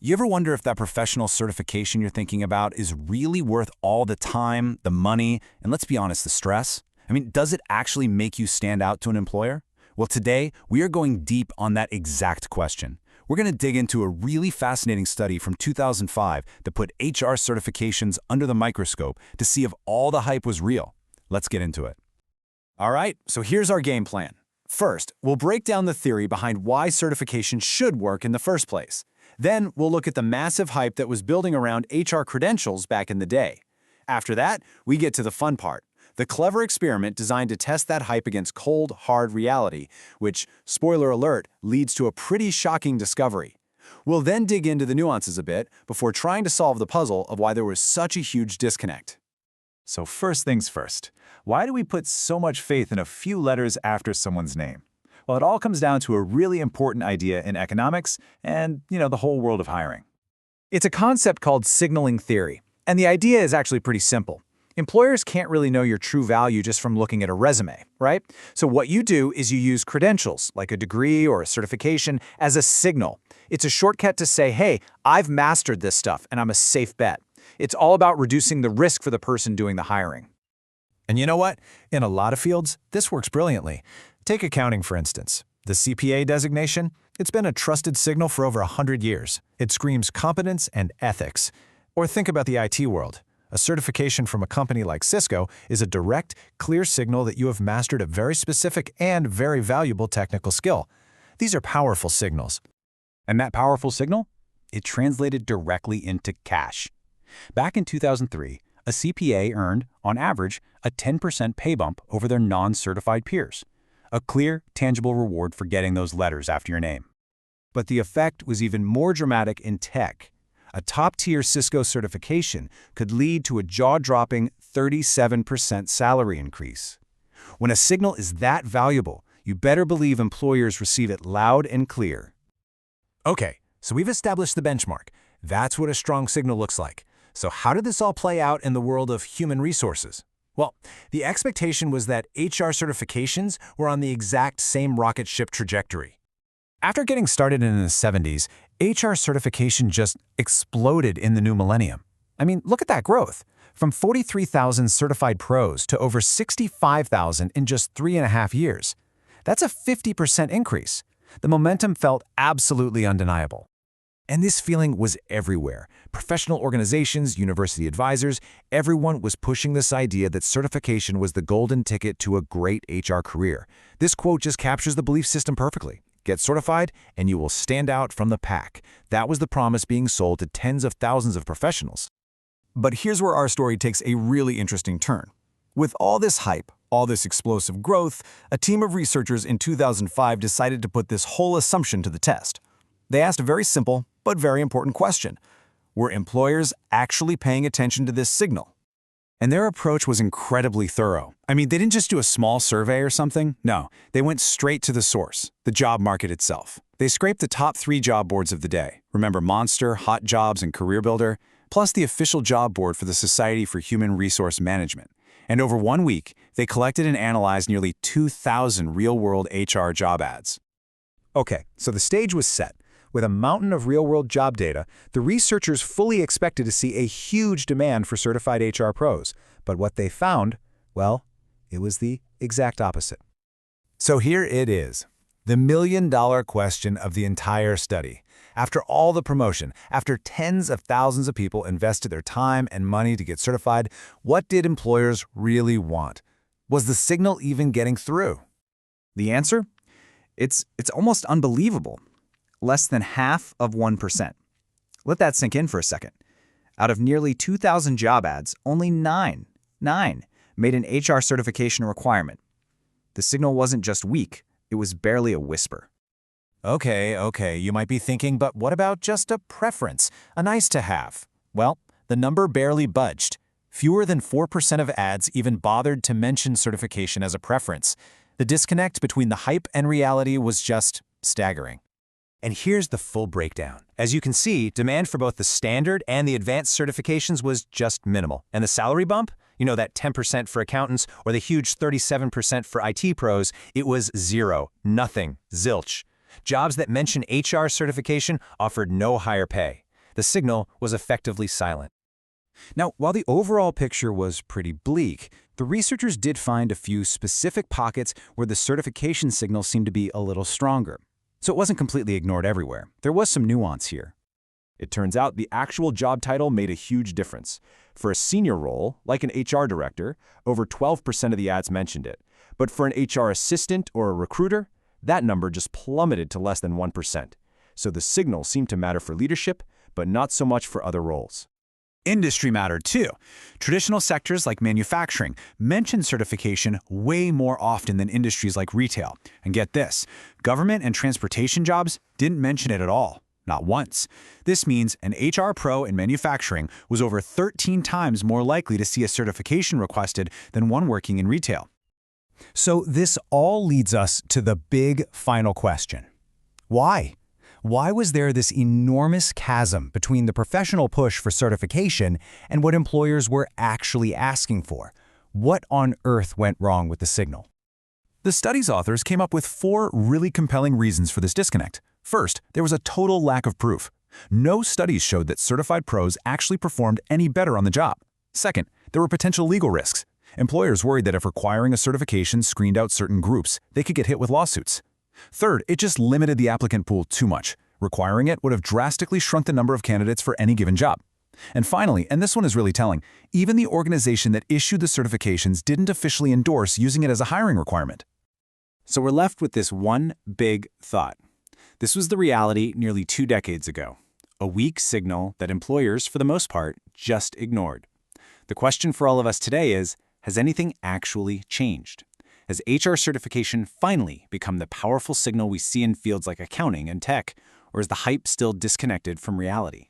You ever wonder if that professional certification you're thinking about is really worth all the time, the money, and let's be honest, the stress? I mean, does it actually make you stand out to an employer? Well, today, we are going deep on that exact question. We're going to dig into a really fascinating study from 2005 that put HR certifications under the microscope to see if all the hype was real. Let's get into it. All right, so here's our game plan. First, we'll break down the theory behind why certification should work in the first place. Then, we'll look at the massive hype that was building around HR credentials back in the day. After that, we get to the fun part, the clever experiment designed to test that hype against cold, hard reality, which, spoiler alert, leads to a pretty shocking discovery. We'll then dig into the nuances a bit before trying to solve the puzzle of why there was such a huge disconnect. So first things first, why do we put so much faith in a few letters after someone's name? Well, it all comes down to a really important idea in economics and, the whole world of hiring. It's a concept called signaling theory, and the idea is actually pretty simple. Employers can't really know your true value just from looking at a resume, right? So what you do is you use credentials, like a degree or a certification, as a signal. It's a shortcut to say, hey, I've mastered this stuff and I'm a safe bet. It's all about reducing the risk for the person doing the hiring. And you know what? In a lot of fields, this works brilliantly. Take accounting, for instance. The CPA designation, it's been a trusted signal for over 100 years. It screams competence and ethics. Or think about the IT world. A certification from a company like Cisco is a direct, clear signal that you have mastered a very specific and very valuable technical skill. These are powerful signals. And that powerful signal? It translated directly into cash. Back in 2003, a CPA earned, on average, a 10% pay bump over their non-certified peers. A clear, tangible reward for getting those letters after your name. But the effect was even more dramatic in tech. A top-tier Cisco certification could lead to a jaw-dropping 37% salary increase. When a signal is that valuable, you better believe employers receive it loud and clear. Okay, so we've established the benchmark. That's what a strong signal looks like. So how did this all play out in the world of human resources? Well, the expectation was that HR certifications were on the exact same rocket ship trajectory. After getting started in the 70s, HR certification just exploded in the new millennium. I mean, look at that growth. From 43,000 certified pros to over 65,000 in just 3.5 years. That's a 50% increase. The momentum felt absolutely undeniable. And this feeling was everywhere. Professional organizations, university advisors, everyone was pushing this idea that certification was the golden ticket to a great HR career. This quote just captures the belief system perfectly. Get certified, and you will stand out from the pack. That was the promise being sold to tens of thousands of professionals. But here's where our story takes a really interesting turn. With all this hype, all this explosive growth, a team of researchers in 2005 decided to put this whole assumption to the test. They asked a very simple but very important question. Were employers actually paying attention to this signal? And their approach was incredibly thorough. I mean, they didn't just do a small survey or something. No, they went straight to the source, the job market itself. They scraped the top 3 job boards of the day. Remember Monster, Hot Jobs, and Career Builder, plus the official job board for the Society for Human Resource Management. And over 1 week, they collected and analyzed nearly 2,000 real-world HR job ads. Okay, so the stage was set. With a mountain of real-world job data, the researchers fully expected to see a huge demand for certified HR pros. But what they found, well, it was the exact opposite. So here it is, the million-dollar question of the entire study. After all the promotion, after tens of thousands of people invested their time and money to get certified, what did employers really want? Was the signal even getting through? The answer? It's almost unbelievable. Less than half of 1%. Let that sink in for a second. Out of nearly 2,000 job ads, only 9 made an HR certification requirement. The signal wasn't just weak, it was barely a whisper. Okay, you might be thinking, but what about just a preference, a nice to have? Well, the number barely budged. Fewer than 4% of ads even bothered to mention certification as a preference. The disconnect between the hype and reality was just staggering. And here's the full breakdown. As you can see, demand for both the standard and the advanced certifications was just minimal. And the salary bump? That 10% for accountants or the huge 37% for IT pros, it was zero, nothing, zilch. Jobs that mention HR certification offered no higher pay. The signal was effectively silent. Now, while the overall picture was pretty bleak, the researchers did find a few specific pockets where the certification signal seemed to be a little stronger. So it wasn't completely ignored everywhere. There was some nuance here. It turns out the actual job title made a huge difference. For a senior role, like an HR director, over 12% of the ads mentioned it. But for an HR assistant or a recruiter, that number just plummeted to less than 1%. So the signal seemed to matter for leadership, but not so much for other roles. Industry mattered too. Traditional sectors like manufacturing mentioned certification way more often than industries like retail. And get this, government and transportation jobs didn't mention it at all. Not once. This means an HR pro in manufacturing was over 13 times more likely to see a certification requested than one working in retail. So this all leads us to the big final question. Why? Why was there this enormous chasm between the professional push for certification and what employers were actually asking for? What on earth went wrong with the signal? The study's authors came up with 4 really compelling reasons for this disconnect. First, there was a total lack of proof. No studies showed that certified pros actually performed any better on the job. Second, there were potential legal risks. Employers worried that if requiring a certification screened out certain groups, they could get hit with lawsuits. Third, it just limited the applicant pool too much. Requiring it would have drastically shrunk the number of candidates for any given job. And finally, and this one is really telling, even the organization that issued the certifications didn't officially endorse using it as a hiring requirement. So we're left with this one big thought. This was the reality nearly 2 decades ago. A weak signal that employers, for the most part, just ignored. The question for all of us today is, has anything actually changed? Has HR certification finally become the powerful signal we see in fields like accounting and tech, or is the hype still disconnected from reality?